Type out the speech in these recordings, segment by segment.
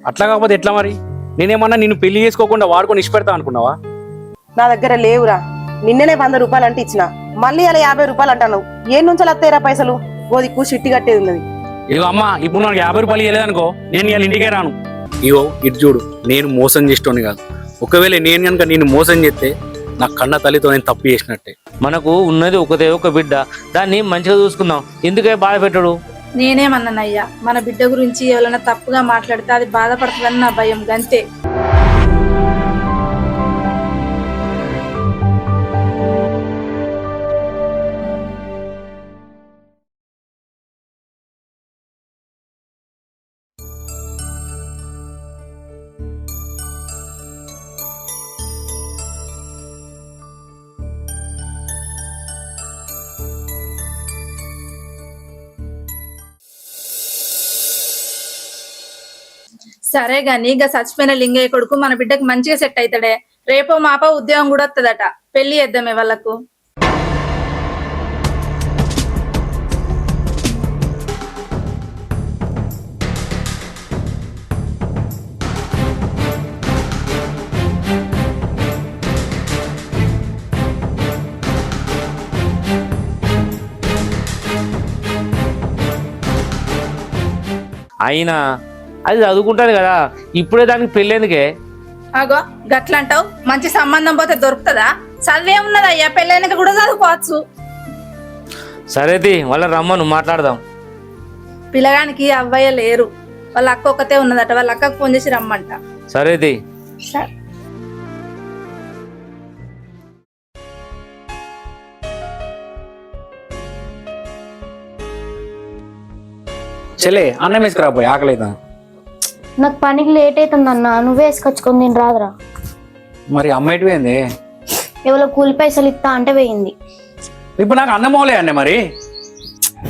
అట్లా కాకపోతే ఎట్లా మరి? నేనేమన్నా నిన్ను పెళ్లి చేసుకోకుండా వాడుకొని ఇష్టపెడతా అనుకున్నావా? నా దగ్గర లేవురా. నిన్ననే 100 రూపాయలు అంటే ఇచ్చిన, మళ్ళీ అలా 50 రూపాయలు అంటాను. ఏం నుంచి వస్తాయిరా పైసలు? గోదికు చిట్టి కట్టేది ఉన్నది. ఇదిగో అమ్మా, ఇప్పుడు నాకు 50 రూపాయలు ఇవ్వలేదనుకో, నేను ఇవాళ ఇంటికే రాను. ఇగో ఇటు చూడు, నేను మోసం చేసేటోని కాదు. ఒకవేళ నేను కనుక నిన్ను మోసం చేస్తే నా కన్న తల్లితో నేను తప్పు చేసినట్టే. మనకు ఉన్నది ఒకటే ఒక బిడ్డ, దాన్ని మంచిగా చూసుకుందాం. ఎందుకే బాధ పెట్టడు? నేనేమన్నానయ్యా, మన బిడ్డ గురించి ఎవరైనా తప్పుగా మాట్లాడితే అది బాధపడుతుందని నా భయం గంతే. సరే గాని ఇక చచ్చిపోయిన లింగయ్య కొడుకు మన బిడ్డకు మంచిగా సెట్ అవుతాడే. రేపో మాపో ఉద్యోగం కూడా వస్తుందట. పెళ్లి చేద్దామే వాళ్ళకు. అయినా అది చదువుకుంటాను కదా, ఇప్పుడే దానికి పెళ్ళేందుకే? అగో గట్లంటావు. మంచి సంబంధం పోతే దొరుకుతుందా? చదివే ఉన్నదయ్యా, పెళ్ళైనాక కూడా చదువుకోవచ్చు. సరేది, వాళ్ళ రమ్మను మాట్లాడదాం. పిల్లగానికి అవ్వయ్య లేరు, వాళ్ళ అక్క ఒక్కతే ఉన్నదట. వాళ్ళ అక్కకు ఫోన్ చేసి రమ్మంట. సరేది. చెల్లే, అన్నం వేసుకురాపోయి, ఆకలి అవుతా. నాకు పనికి లేట్ అవుతుందన్న, నువ్వే వేసుకొచ్చుకొని నేను రాదురా. మరి అమ్మాయిటి పోయింది. ఎవరో కూలి పైసలు ఇస్తా అంటే పోయింది. ఇప్పుడు నాకు అన్నం మోలే అండి. మరి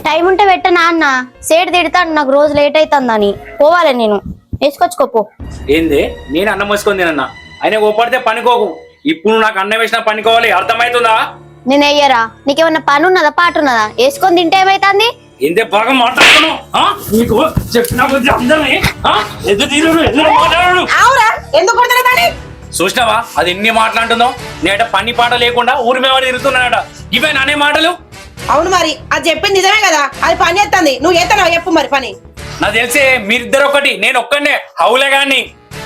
టైం ఉంటే పెట్టనా అన్న? సేటు తిడతాను నాకు రోజు లేట్ అవుతుందని. పోవాలి నేను, వేసుకొచ్చుకోపో. ఏంది? నేను అన్నం వేసుకొని తినన్నా, ఆయన ఓపడితే పనికోకు. ఇప్పుడు నాకు అన్నం వేసినా పనికోవాలి, అర్థమవుతుందా? నేను అయ్యారా? నీకేమన్నా పని ఉన్నదా పాటు ఉన్నదా? వేసుకొని తింటే ఏమైతుంది? ఏందే బాగా మాట్లాడుతున్నావు? నీకు చెప్పినా అందరినీ చూసినావా అది ఎన్ని మాట్లాడుతుందో? నేట పని పాట లేకుండా ఊరి మీద తిరుగుతున్నాడట. ఇవే నానే మాటలు? అవును మరి, అది చెప్పింది నిజమే కదా. అది పని చేస్తుంది. నువ్వు చేస్తావు చెప్పు మరి పని. నాకు తెలిసే మీరిద్దరు ఒకటి, నేను ఒక్కనే హౌలే గాని.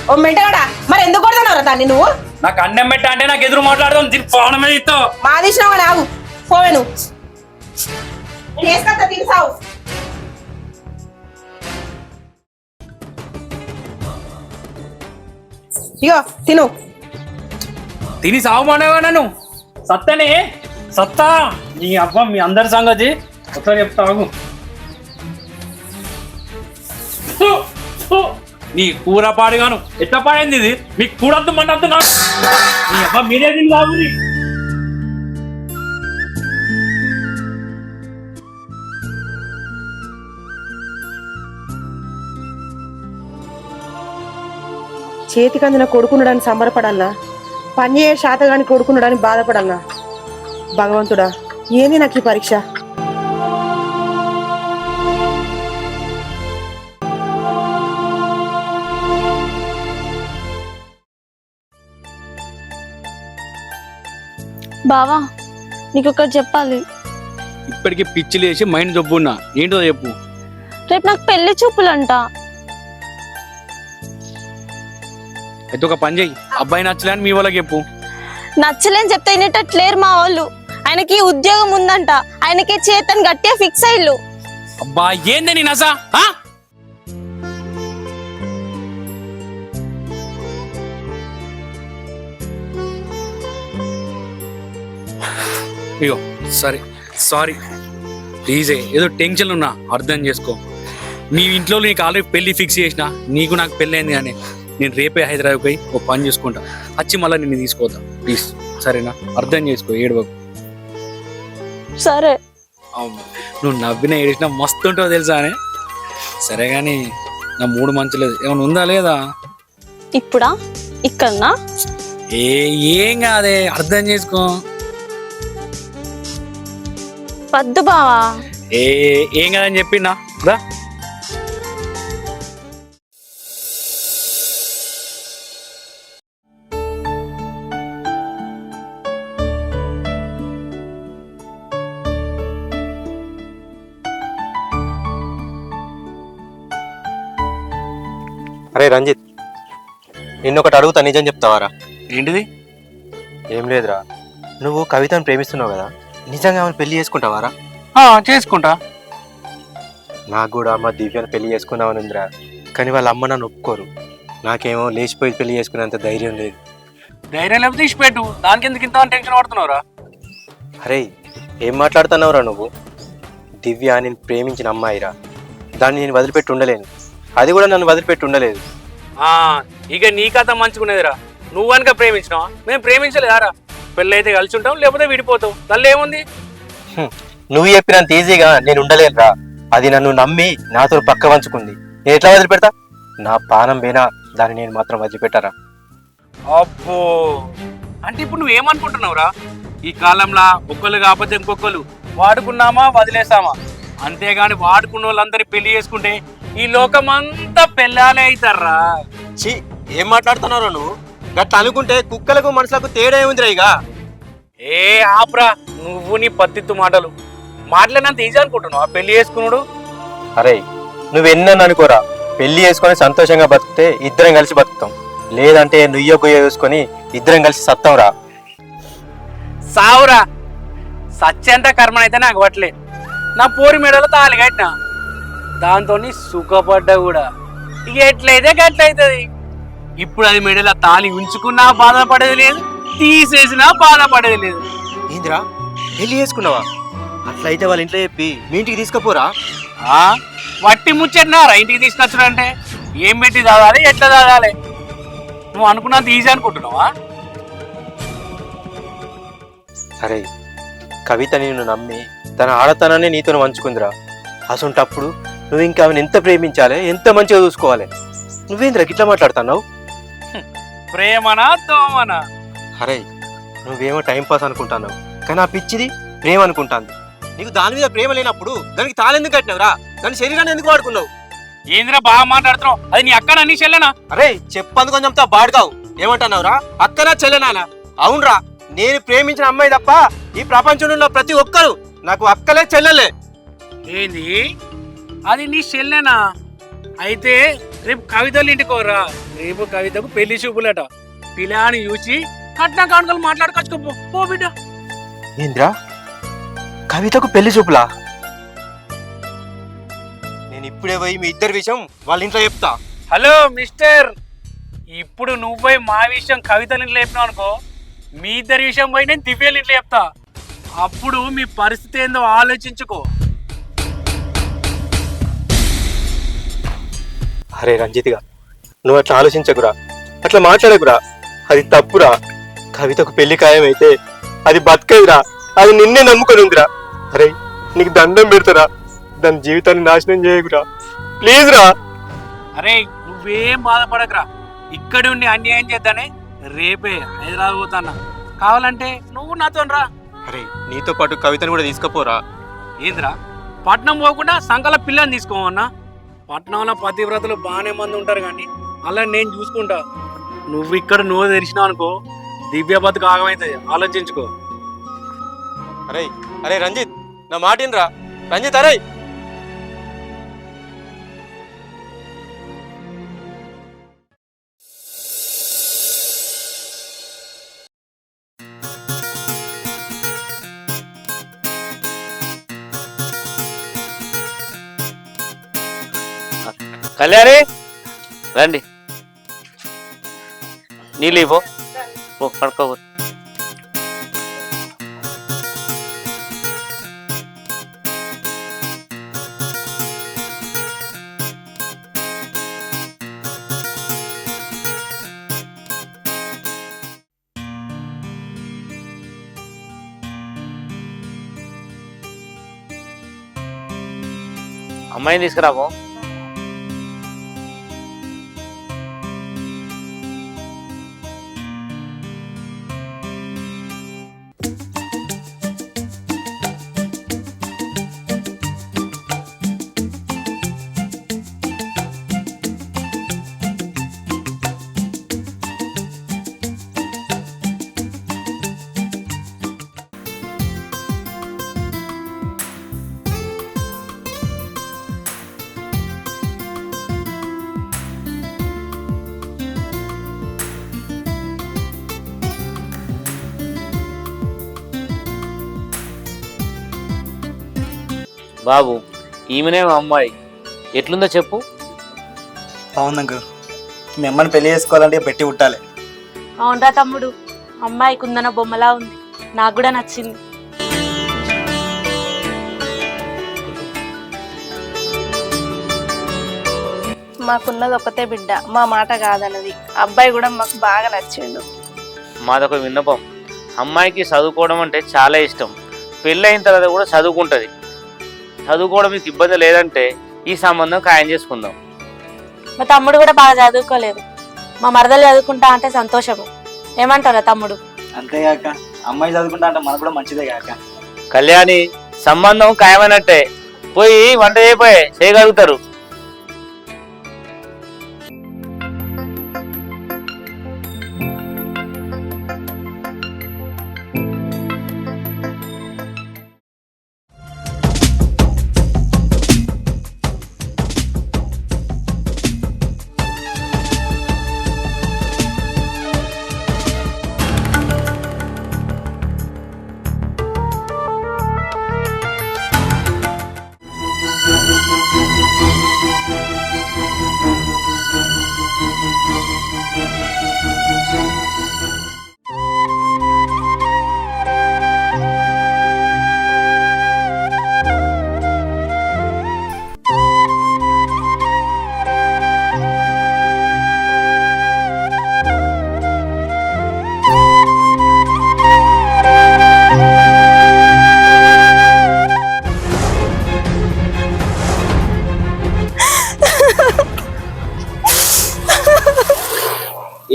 ఓ మెంటగాడా, మరి ఎందుకు కొడుతున్నావురా దాన్ని నువ్వు? నాకు అన్నం పెట్ట అంటే నాకు ఎదురు మాట్లాడదాం. దీని పవన్ మీద ఇస్తావు. మా తీసినావు ఆగు, పోవే నువ్వు. నేను వేసుకొస్తా, తిరిసావు. ఇగో తిను. తిని సాగుమానేవా నన్ను? సత్తనే సత్తా నీ అబ్బా, మీ అందరి సంగతి ఒకసారి చెప్తావు. నీ కూర పాడుగాను ఎట్లా పాడైంది ఇది? మీకు కూడద్దు మండద్దు నాకు. నీ అబ్బా మీరే తిని బాబుని. చేతికి అందిన కొడుకున్నాడని సంబరపడాలనా? పని చేయ శాతగాని కొడుకున్నాడని బాధపడాలనా? భగవంతుడా, ఏంది నాకు ఈ పరీక్ష? బావా, నీకొకటి చెప్పాలి. ఇప్పటికి పిచ్చి లేచి మైండ్ దొబ్బున్నా. ఏంటో చెప్పు. రేపు నాకు పెళ్లి చూపులంట. అయితే ఒక పని చెయ్యి, అబ్బాయి నచ్చలేని మీ వాళ్ళకి చెప్పు. నచ్చలేని చెప్తే వినేటట్లేరు మా వాళ్ళు. ఆయనకి ఉద్యోగం ఉందంట, ఆయనకి చేతని గట్టిగా ఫిక్స్ అయ్యిల్లు. అబ్బా ఏంది నీ నసా? అయ్యో సరే, సారీ ప్లీజ్. ఏదో టెన్షన్ ఉన్నా, అర్థం చేసుకో. మీ ఇంట్లో నీకు ఆల్రెడీ పెళ్లి ఫిక్స్ చేసిన, నీకు నాకు పెళ్ళి అయింది. కానీ నేను రేపే హైదరాబాద్ పోయి ఒక పని చూసుకుంటా, వచ్చి మళ్ళీ నిన్ను తీసుకోతా ప్లీజ్. సరేనా? అర్థం చేసుకో, ఏడవకు. సరే. నువ్వు నవ్విన ఏడిసినా మస్తు ఉంటావు తెలుసా అని. సరే కానీ నా మూడు మంచలేదు, ఏమైనా ఉందా లేదా? ఇప్పుడా? ఇక్కడనా? ఏం కాదే, అర్థం చేసుకో. వద్దు బావా. ఏం కాదని చెప్పినా రా. అరే రంజిత్, నిన్నొకటి అడుగుతా, నిజం చెప్తావారా? ఏంటిది? ఏం లేదురా, నువ్వు కవితను ప్రేమిస్తున్నావు కదా, నిజంగా ఆమెను పెళ్లి చేసుకుంటావారా? చేసుకుంటా. నాకు కూడా మా దివ్యను పెళ్లి చేసుకుందామని ఉందిరా, కానీ వాళ్ళ అమ్మ నన్ను ఒప్పుకోరు. నాకేమో లేచిపోయి పెళ్లి చేసుకునేంత ధైర్యం లేదు. ధైర్యం లేకపోతే తీసిపెట్టు, దానికి ఎందుకు ఇంత టెన్షన్ పడుతున్నావురా? అరే ఏం మాట్లాడుతున్నావురా నువ్వు? దివ్య నేను ప్రేమించిన అమ్మాయిరా, దాన్ని నేను వదిలిపెట్టి ఉండలేను, అది కూడా నన్ను వదిలిపెట్టి ఉండలేదు. ఇక నీ కథ మంచుకునేదిరా. నువ్వు కనుక ప్రేమించినావా? మేము ప్రేమించలేదారా? పెళ్ళైతే కలిసి ఉంటాం, లేకపోతే విడిపోతావు, దానిలో ఏముంది? నువ్వు చెప్పినంత ఈజీగా నేను ఉండలేనురా. అది నన్ను నమ్మి నాతో పక్క వంచుకుంది, నేను ఎట్లా వదిలిపెడతా? నా పానం పోయినా దాన్ని నేను మాత్రం వదిలిపెట్టారా? అబ్బో, అంటే ఇప్పుడు నువ్వేమనుకుంటున్నావురా? ఈ కాలంలో ఒక్కళ్ళు కాకపోతే ఇంకొకళ్ళు వాడుకున్నామా వదిలేస్తామా, అంతేగాని వాడుకున్న వాళ్ళందరి పెళ్లి చేసుకుంటే ఈ లోకం అంతా పెళ్ళాలే అవుతారా? ఛీ, ఏం మాట్లాడుతున్నావు నువ్వు? గట్లా అనుకుంటే కుక్కలకు మనుషులకు తేడా ఏముందిరా? ఇక ఏ ఆప్రా, నువ్వు నీ పత్తిత్తు మాటలు మాట్లాడినంత ఈజీ అనుకుంటున్నావు ఆ పెళ్లి చేసుకున్నాడు? అరే నువ్వెన్నని అనుకోరా, పెళ్లి చేసుకొని సంతోషంగా బతికితే ఇద్దరం కలిసి బతుకుతాం, లేదంటే నుయ్యో గుయ్యో చూసుకొని ఇద్దరం కలిసి సత్తంరా. సావురా, సత్యంత కర్మనైతే నాకు పట్టలే. నా పోరి మెడలో తాళి కట్టినా, దాంతో సుఖపడ్డా కూడా. ఇక ఎట్లయితే గట్లయితుంది. ఇప్పుడు అది మెడలో తాళి ఉంచుకున్నా బాధపడేది లేదు, తీసేసినా బాధపడేది లేదు. ఏందిరా, పెళ్లి చేసుకున్నావా? అట్లయితే వాళ్ళ ఇంట్లో చెప్పి మీ ఇంటికి తీసుకుపోరా. వట్టి ముచ్చట్నారా ఇంటికి తీసుకొచ్చుడంటే? ఏం పెట్టి తాగాలి, ఎట్లా తాగాలి? నువ్వు అనుకున్నంత ఈజీ అనుకుంటున్నావా? అరే కవిత నిన్ను నమ్మి తన ఆడతనాన్ని నీతో వంచుకుందిరా. అసంటప్పుడు నువ్వు ఇంకా ఆమెను ఎంత ప్రేమించాలి, ఎంత మంచిగా చూసుకోవాలి. నువ్వేంద్రా గిట్లా మాట్లాడుతున్నావు? ప్రేమనా దోమనా? అరే నువ్వేమో టైంపాస్ అనుకుంటున్నావు, కానీ ఆ పిచ్చిది ప్రేమ అనుకుంటాను. నీకు దాని మీద ప్రేమ లేనప్పుడు దానికి తాళెందుకు కట్టినవురా? దాని శరీరాన్ని ఎందుకు వాడుకున్నావు? ఏంద్రా బాగా మాట్లాడుతున్నావు? అది నీ అక్కన నీ చెల్లెనా? అరే చెప్పందు కొంచెం బాడుకావు. ఏమంటున్నావురా? అక్కనా చెల్లెనానా? అవునరా, నేను ప్రేమించిన అమ్మాయి తప్ప ఈ ప్రపంచంలో ఉన్న ప్రతి ఒక్కరు నాకు అక్కలే చెల్లెలే. ఏంది? అది నీ చెల్లెనా? అయితే రేపు కవితలు ఇంటికోరా. రేపు కవితకు పెళ్లి చూపులట. పిల్లాని చూసి కట్నా కానుకలు మాట్లాడుకోవచ్చుకో పో బిడ్డ. ఏంద్రా, కవితకు పెళ్లి చూపులా? నేను ఇప్పుడే పోయి మీ ఇద్దరి విషయం వాళ్ళ ఇంట్లో చెప్తా. హలో మిస్టర్, ఇప్పుడు నువ్వై మా విషయం కవితలు ఇంట్లో చెప్పినావు అనుకో, మీ ఇద్దరి విషయం పోయి నేను దివ్యలు ఇంట్లో చెప్తా. అప్పుడు మీ పరిస్థితి ఏందో ఆలోచించుకో. అరే రంజిత్గా, నువ్వు అట్లా ఆలోచించకురా, అట్లా మాట్లాడకురా, అది తప్పురా. కవితకు పెళ్లి ఖాయమైతే అది బతకదురా, అది నిన్నే నమ్ముకొని ఉందిరా. అరే నీకు దండం పెడతారా, దాని జీవితాన్ని నాశనం చేయకురా, ప్లీజ్ రా. అరే నువ్వేం బాధపడకురా, ఇక్కడి ఉండి అన్యాయం చేద్దానే రేపే హైదరాబాద్ పోతానా. కావాలంటే నువ్వు నాతో రా. అరే నీతో పాటు కవితను కూడా తీసుకుపోరా. ఏంద్రా, పట్నం పోకుండా సంకల పిల్లని తీసుకోమన్నా? పట్నంలో పతివ్రతలు బాగానే మంది ఉంటారు కానీ అలా నేను చూసుకుంటా. నువ్వు ఇక్కడ నువ్వు తెరిచినావు అనుకో, దివ్య బతుకు ఆగమవుతుంది, ఆలోచించుకో. అరే అరే రంజిత్, నా మాటినరా రంజిత్. అరే కళ్యాణి రండి, నీళ్ళు ఇవ్వు, పడుకోవు. అమ్మాయిని తీసుకురాబో. బాబు ఈమెనే మా అమ్మాయి, ఎట్లుందో చెప్పు. బాగుంది అంకుల్. మీ అమ్మని పెళ్లి చేసుకోవాలంటే పెట్టి పుట్టాలి. అవునరా తమ్ముడు, అమ్మాయి కుందన బొమ్మలా ఉంది, నాకు కూడా నచ్చింది. మాకున్నది ఒకతే బిడ్డ, మా మాట కాదన్నది. అబ్బాయి కూడా మాకు బాగా నచ్చిండు. మాదొక విన్నపం, అమ్మాయికి చదువుకోవడం అంటే చాలా ఇష్టం. పెళ్ళైన తర్వాత కూడా చదువుకుంటుంది. చదువుకోవడం మీకు ఇబ్బంది లేదంటే ఈ సంబంధం ఖాయం చేసుకుందాం. మా తమ్ముడు కూడా బాగా చదువుకోలేదు, మా మరదలు చదువుకుంటా అంటే సంతోషము. ఏమంటారా తమ్ముడు? అంతేగాక అమ్మాయి చదువుకుంటా అంటే మనకు కూడా మంచిదే కాక. కళ్యాణి, సంబంధం ఖాయమైనట్టే. పోయి వంట చేయగలుగుతారు.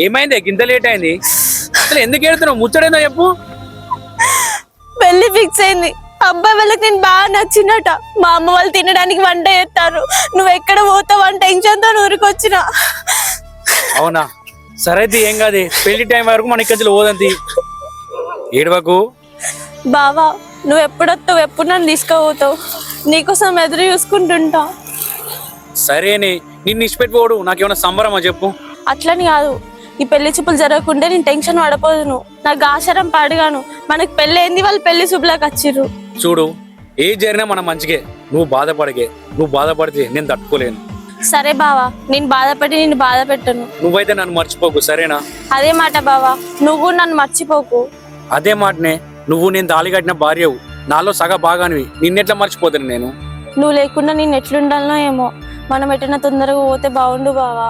ఏమైంది? గింత లేట్ అయింది, అసలు ఎందుకు వెళ్తున్నావు? ముచ్చడేందో చెప్పు. పెళ్లి ఫిక్స్ అయింది. అబ్బాయి వాళ్ళకి నేను బాగా నచ్చినట. మా అమ్మ వాళ్ళు తినడానికి వంట చేస్తారు. నువ్వు ఎక్కడ పోతావు అని టెన్షన్ తో ఊరికొచ్చిన. అవునా? సరే ఏం కాదు, పెళ్లి టైం వరకు మన ఇక్కడ పోదంతి. ఏడవకు. బావా, నువ్వు ఎప్పుడొస్తావు, ఎప్పుడు నన్ను తీసుకుపోతావు? నీకోసం ఎదురు చూసుకుంటుంటా. సరేనే, నిన్ను ఇచ్చిపెట్టుకోడు నాకేమైనా సంబరమా చెప్పు. అట్లని కాదు, ఈ పెళ్లి చూపులు జరగకుంటే నేను టెన్షన్ పడపోదును. నాకు ఆచారం పాడుగాను. మనకు పెళ్లి అయింది, వాళ్ళు పెళ్లి చూపులకు వచ్చిర్రు. చూడు, ఏ జరిగినా మనం మంచిగే. నువ్వు బాధపడకే. నువ్వు బాధపడితే నేను తట్టుకోలేను. సరే బావా, నేను బాధపడి నిన్ను బాధ పెట్టను. నువ్వైతే నన్ను మర్చిపోకు, సరేనా? అదే మాట బావా, నువ్వు నన్ను మర్చిపోకు. అదే మాటనే. నువ్వు నేను తాళి కట్టిన భార్యవు, నాలో సగ భాగానివి. నిన్నెట్లా మర్చిపోతాను నేను? నువ్వు లేకుండా నేను ఎట్లుండాలనో ఏమో. మనం ఎటైనా తొందరగా పోతే బాగుండు బావా.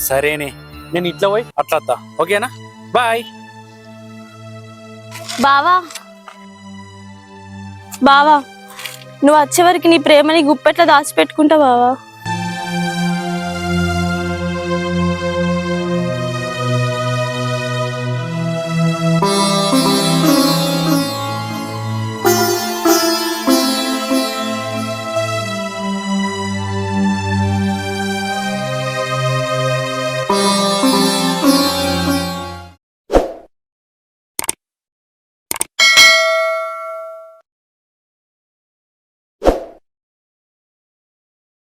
సరేనే, నేను ఇట్లా పోయి అట్లా వస్తా. ఓకేనా? బాయ్. బావా, బావా, నువ్వు వచ్చే వరకు నీ ప్రేమని గుప్పెట్లా దాచిపెట్టుకుంటా బావా.